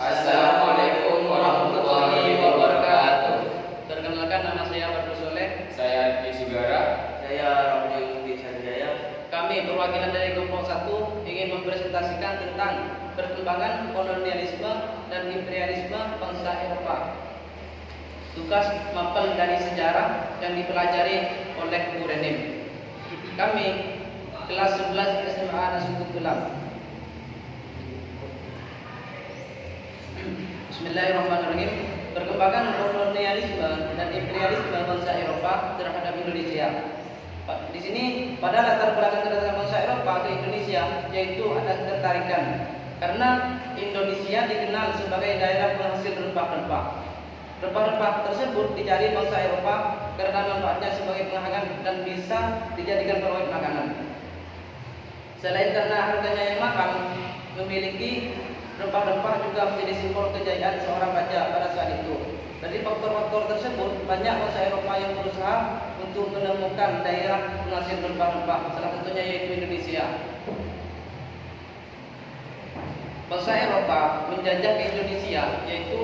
Assalamualaikum warahmatullahi wabarakatuh. Perkenalkan, nama saya Badrul Soleh. Saya Rizky Sigara. Saya Ramli Sanjaya. Kami perwakilan dari kelompok 1 ingin mempresentasikan tentang perkembangan kolonialisme dan imperialisme bangsa Eropa. Tugas mapel dari sejarah yang dipelajari oleh Bu Renim. Kami kelas 11 SMA Nasutu Tulam. Bismillahirrahmanirrahim. Perkembangan kolonialisme dan imperialisme bangsa Eropa terhadap Indonesia. Di sini pada latar belakang kedatangan bangsa Eropa ke Indonesia yaitu ada ketertarikan karena Indonesia dikenal sebagai daerah penghasil rempah-rempah. Rempah-rempah tersebut dicari bangsa Eropa karena manfaatnya sebagai penghangat dan bisa dijadikan pengawet makanan. Selain karena harganya yang mahal, memiliki rempah-rempah juga menjadi simbol kejayaan seorang raja pada saat itu. Dari faktor-faktor tersebut, banyak bangsa Eropa yang berusaha untuk menemukan daerah penghasil rempah-rempah, salah satunya yaitu Indonesia. Bangsa Eropa menjajah ke Indonesia, yaitu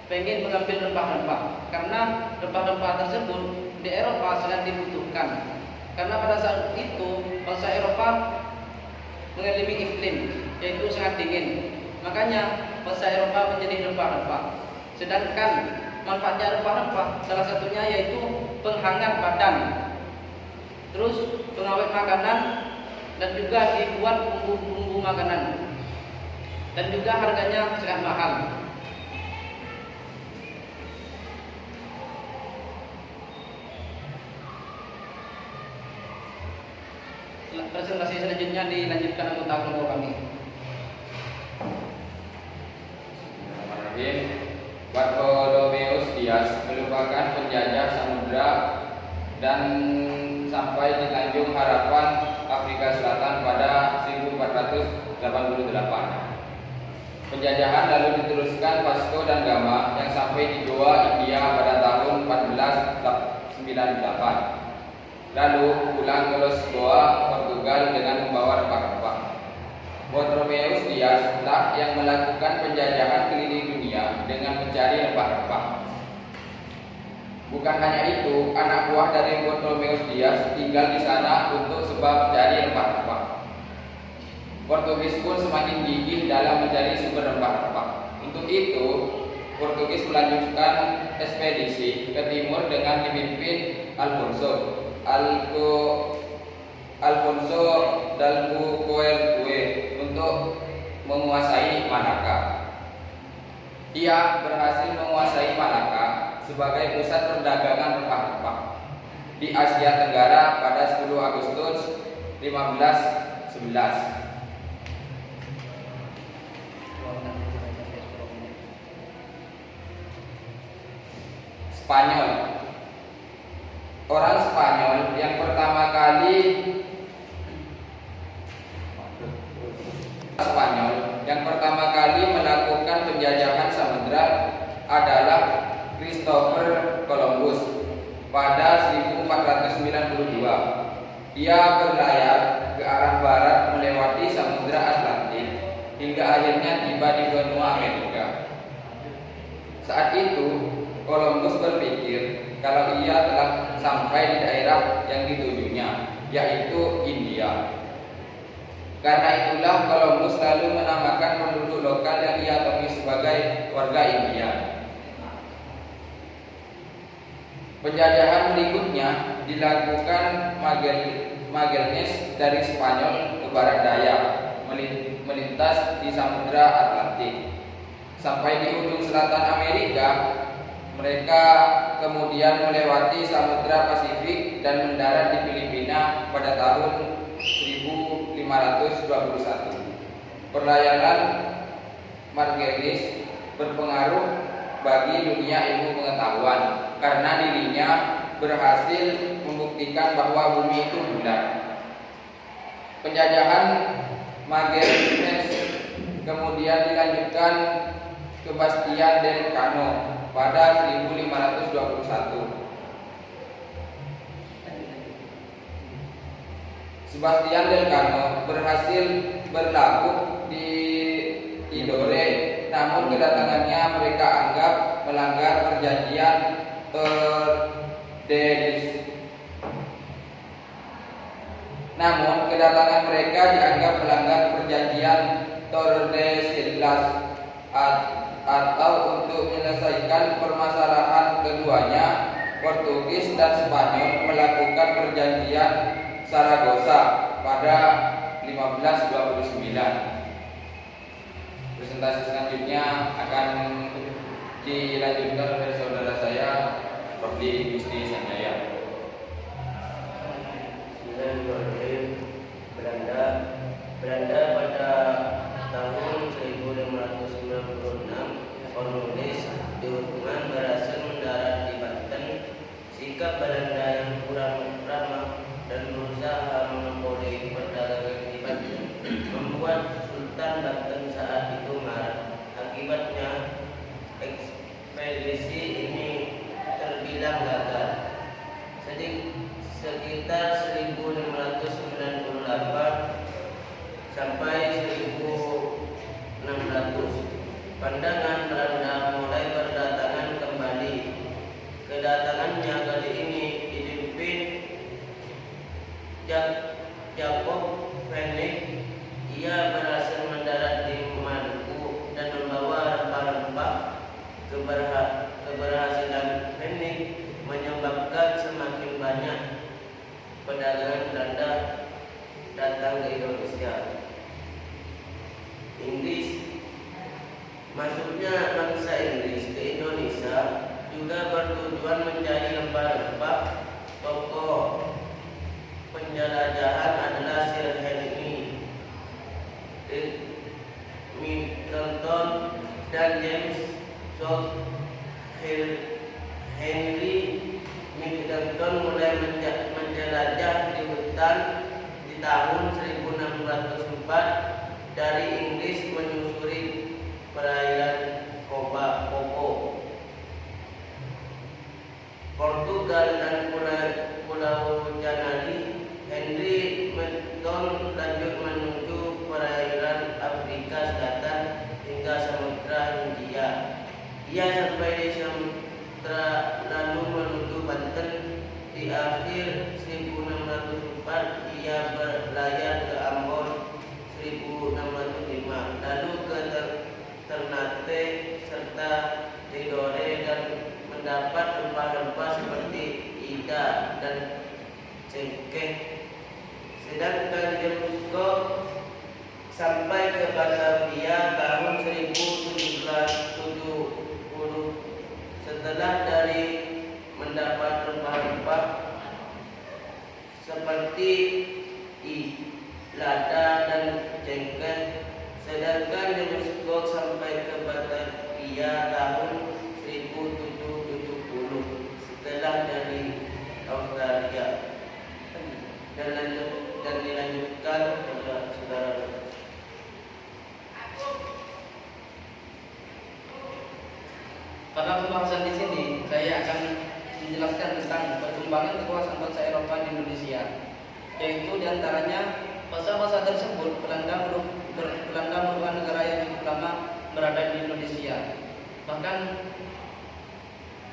pengen mengambil rempah-rempah, karena rempah-rempah tersebut di Eropa sangat dibutuhkan. Karena pada saat itu bangsa Eropa mengalami iklim, yaitu sangat dingin. Makanya bangsa Eropa menjadi rempah-rempah. Sedangkan manfaatnya rempah-rempah salah satunya yaitu penghangat badan, terus pengawet makanan, dan juga dibuat bumbu-bumbu makanan. Dan juga harganya sangat mahal. Presentasi selanjutnya dilanjutkan anggota kelompok kami. Bartolomeus Dias merupakan penjajah samudra dan sampai di Tanjung Harapan, Afrika Selatan pada 1488. Penjajahan lalu diteruskan Vasco da Gama yang sampai di Goa, India pada tahun 1498. Lalu pulang ke Lisboa, Portugal dengan membawa rempah-rempah. Bartolomeus Dias lah yang melakukan penjajahan keliling dunia dengan mencari rempah-rempah. Bukan hanya itu, anak buah dari Bartolomeus Dias tinggal di sana untuk sebab mencari rempah-rempah. Portugis pun semakin gigih dalam mencari sumber rempah-rempah. Untuk itu, Portugis melanjutkan ekspedisi ke timur dengan dipimpin Alfonso d'Albuquerque untuk menguasai Malaka. Ia berhasil menguasai Malaka sebagai pusat perdagangan rempah-rempah di Asia Tenggara pada 10 Agustus 1511. Spanyol. Orang Spanyol yang pertama kali melakukan penjajahan samudra adalah Christopher Columbus pada 1492. Ia berlayar ke arah barat melewati Samudra Atlantik hingga akhirnya tiba di benua Amerika. Saat itu Columbus berpikir kalau ia telah sampai di daerah yang ditujunya, yaitu India. Karena itulah Columbus lalu menamakan penduduk lokal yang ia temui sebagai warga India. Penjajahan berikutnya dilakukan Magellan dari Spanyol ke barat daya, melintas di Samudra Atlantik. Sampai di ujung selatan Amerika, mereka kemudian melewati Samudra Pasifik dan mendarat di Filipina pada tahun 1521. Perlayanan Magellan berpengaruh bagi dunia ilmu pengetahuan karena dirinya berhasil membuktikan bahwa bumi itu bulat. Penjajahan Magellan kemudian dilanjutkan ke Bastian del Cano pada 1521. Sebastian del Cano berhasil berlabuh di Tidore namun kedatangannya mereka anggap melanggar perjanjian Tordesillas. Namun kedatangan mereka dianggap melanggar perjanjian Tordesillas atau untuk menyelesaikan permasalahan keduanya, Portugis dan Spanyol melakukan perjanjian Saragossa pada 1529. Presentasi selanjutnya akan dilanjutkan oleh saudara saya, Rafli Gusti Sanjaya. Belanda pada tahun 1596 Cornwallis dihukum berhasil mendarat di Banten. Sikap Belanda yang kurang ramah dan berusaha monopoli perdagangan di Banten membuat Sultan Banten saat itu marah. Akibatnya ekspedisi ini terbilang gagal. Sekitar 1598 sampai 1600, pandangan Belanda mulai berdatangan kembali. Kedatangannya kali ini dipimpin Jacob Fenwick. Ia berhasil mendarat di Maluku dan membawa rempah-rempah. Keberhasilan Fenwick menyebabkan semakin banyak pedagang Belanda datang ke Indonesia. Masuknya bangsa Inggris ke Indonesia juga bertujuan mencari rempah-rempah. Tokoh penjelajahan adalah Sir Henry Middleton dan James Cook. Henry Middleton mulai menjelajah di hutan di tahun 1604 dari Inggris menyusuri perairan Koko, Portugal dan Pulau Canary. Henry Middleton lanjut menuju perairan Afrika Selatan hingga Samudra Hindia. Ia sampai di Sumatera lalu menuju Banten. Di akhir 1604 ia berlayar ke Ambon 1605, lalu ke Ternate serta Tidore dan mendapat rempah-rempah seperti ida dan cengkeh. Sedangkan James Cook sampai ke Batavia tahun 1770 setelah dari mendapat rempah-rempah seperti lada dan cengkeh. Sedangkan James Cook sampai ke Batavia tahun 1770 setelah dari Australia dan dilanjutkan kepada saudara. Pada pembahasan di sini saya akan menjelaskan tentang perkembangan kekuasaan bangsa Eropa di Indonesia, yaitu diantaranya masa-masa tersebut Belanda merupakan negara yang cukup lama berada di Indonesia, bahkan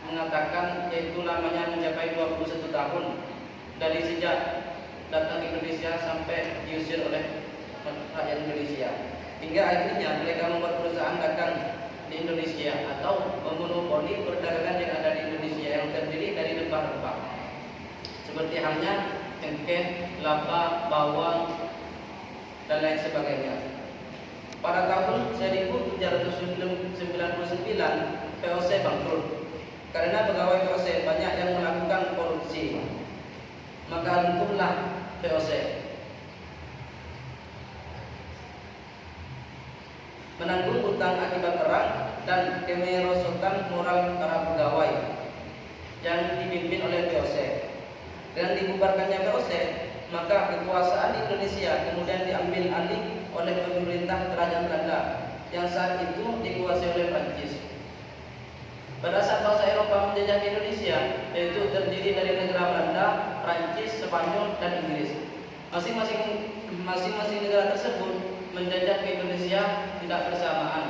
mengatakan yaitu lamanya mencapai 21 tahun dari sejak datang ke Indonesia sampai diusir oleh rakyat Indonesia, hingga akhirnya mereka membuat perusahaan dagang di Indonesia atau memonopoli perdagangan yang ada di Indonesia yang terdiri dari rempah-rempah seperti halnya cengkeh, lapa, bawang dan lain sebagainya. Pada tahun 1799 VOC bangkrut karena pegawai VOC banyak yang melakukan korupsi. Maka runtuhlah VOC. Menanggung hutang akibat perang dan kemerosotan moral para pegawai yang dipimpin oleh VOC. Dengan dibubarkannya VOC, maka kekuasaan di Indonesia kemudian diambil alih oleh pemerintah kerajaan Belanda yang saat itu dikuasai oleh Prancis. Pada saat bangsa Eropa menjajah Indonesia, yaitu terdiri dari negara Belanda, Prancis, Spanyol, dan Inggris. Masing-masing negara tersebut menjajah ke Indonesia tidak bersamaan.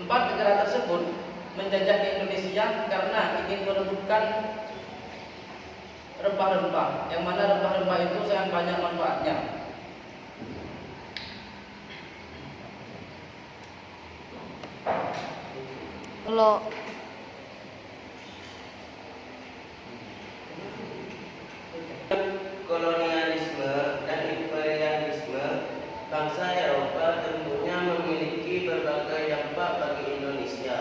Empat negara tersebut menjajah Indonesia karena ingin merebutkan rempah-rempah, yang mana rempah-rempah itu sangat banyak manfaatnya. Lo kolonialisme dan imperialisme bangsa Eropa tentunya memiliki berbagai dampak bagi Indonesia.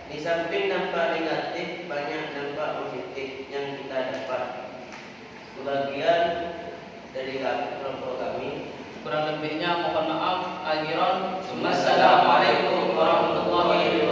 Di samping dampak negatif, banyak dampak positif yang kita dapat. Sebagian dari kelompok kami, Kurang lebihnya mohon maaf. Akhiran, wassalamualaikum warahmatullahi wabarakatuh.